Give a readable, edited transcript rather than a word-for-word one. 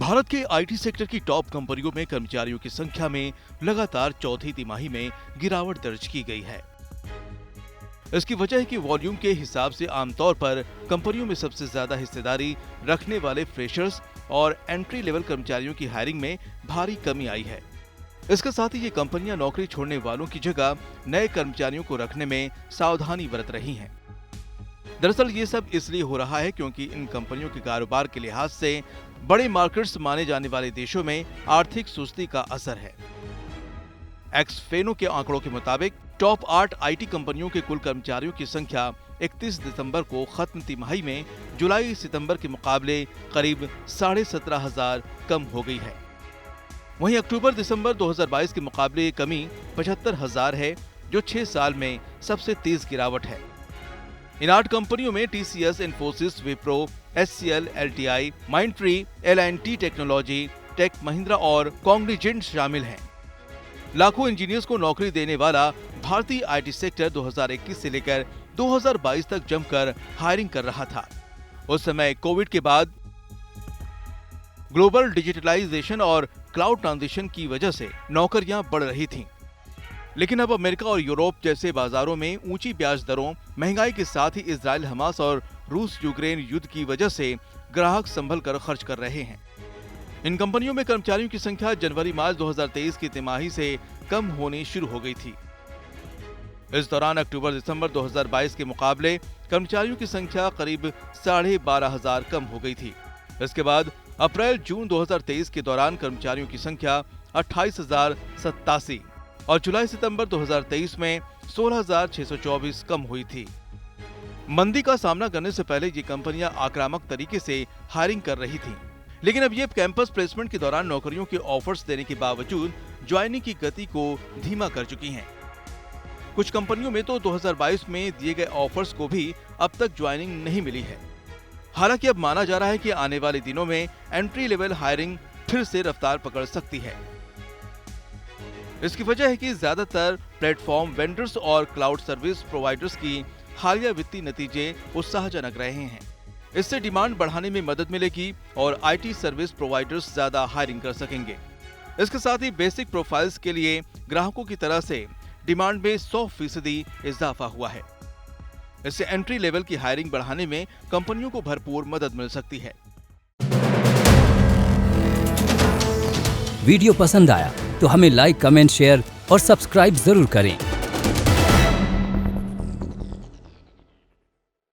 भारत के IT sector की top कंपनियों में कर्मचारियों की संख्या में लगातार चौथी तिमाही में गिरावट दर्ज की गई है। इसकी वजह है कि वॉल्यूम के हिसाब से आमतौर पर कंपनियों में सबसे ज्यादा हिस्सेदारी रखने वाले फ्रेशर्स और एंट्री लेवल कर्मचारियों की हायरिंग में भारी कमी आई है। इसके साथ ही ये कंपनियां नौकरी छोड़ने वालों की जगह नए कर्मचारियों को रखने में सावधानी बरत रही हैं। दरअसल ये सब इसलिए हो रहा है क्योंकि इन कंपनियों के कारोबार के लिहाज से बड़े मार्केट्स माने जाने वाले देशों में आर्थिक सुस्ती का असर है। एक्सफेनो के आंकड़ों के मुताबिक टॉप 8 आईटी कंपनियों के कुल कर्मचारियों की संख्या 31 दिसंबर को खत्म तिमाही में जुलाई सितंबर के मुकाबले करीब 17,500 कम हो गई है। वहीं अक्टूबर दिसंबर 2022 के मुकाबले ये कमी 75,000 है, जो 6 साल में सबसे तेज गिरावट है। इन 8 कंपनियों में TCS, Infosys, Wipro, HCL, LTI, Mindtree, L and T technology, tech Mahindra और कॉग्निजेंट शामिल हैं। लाखों इंजीनियर्स को नौकरी देने वाला भारतीय आईटी सेक्टर 2021 से लेकर 2022 तक जमकर हायरिंग कर रहा था। उस समय कोविड के बाद ग्लोबल डिजिटलाइजेशन और क्लाउड ट्रांजिशन की वजह से नौकरियां बढ़ रही थीं। लेकिन अब अमेरिका और यूरोप जैसे बाजारों में ऊंची ब्याज दरों, महंगाई के साथ ही इजराइल हमास और रूस यूक्रेन युद्ध की वजह से ग्राहक संभल कर खर्च कर रहे हैं। इन कंपनियों में कर्मचारियों की संख्या जनवरी-मार्च 2023 की तिमाही से कम होनी शुरू हो गई थी। इस दौरान अक्टूबर-दिसंबर 2022 के मुकाबले कर्मचारियों की संख्या करीब 12,500 कम हो गई थी। इसके बाद अप्रैल-जून 2023 के दौरान कर्मचारियों की संख्या 28,087 और जुलाई-सितंबर 2023 में 16,624 कम हुई थी। मंदी का सामना करने से पहले ये कंपनियां आक्रामक तरीके से हायरिंग कर रही थीं। लेकिन अब ये कैंपस प्लेसमेंट के दौरान नौकरियों के ऑफर्स देने के बावजूद ज्वाइनिंग की गति को धीमा कर चुकी हैं। कुछ कंपनियों में तो 2022 में दिए गए ऑफर्स को भी अब तक ज्वाइनिंग नहीं मिली है। हालांकि अब माना जा रहा है कि आने वाले दिनों में एंट्री लेवल हायरिंग फिर से रफ्तार पकड़ सकती है। इसकी वजह है कि ज्यादातर प्लेटफॉर्म वेंडर्स और क्लाउड सर्विस प्रोवाइडर्स की हालिया वित्तीय नतीजे उत्साहजनक रहे हैं। इससे डिमांड बढ़ाने में मदद मिलेगी और आईटी सर्विस प्रोवाइडर्स ज्यादा हायरिंग कर सकेंगे। इसके साथ ही बेसिक प्रोफाइल्स के लिए ग्राहकों की तरह से डिमांड में 100% इजाफा हुआ है। इससे एंट्री लेवल की हायरिंग बढ़ाने में कंपनियों को भरपूर मदद मिल सकती है। वीडियो पसंद आया तो हमें लाइक, कमेंट, शेयर और सब्सक्राइब जरूर करें।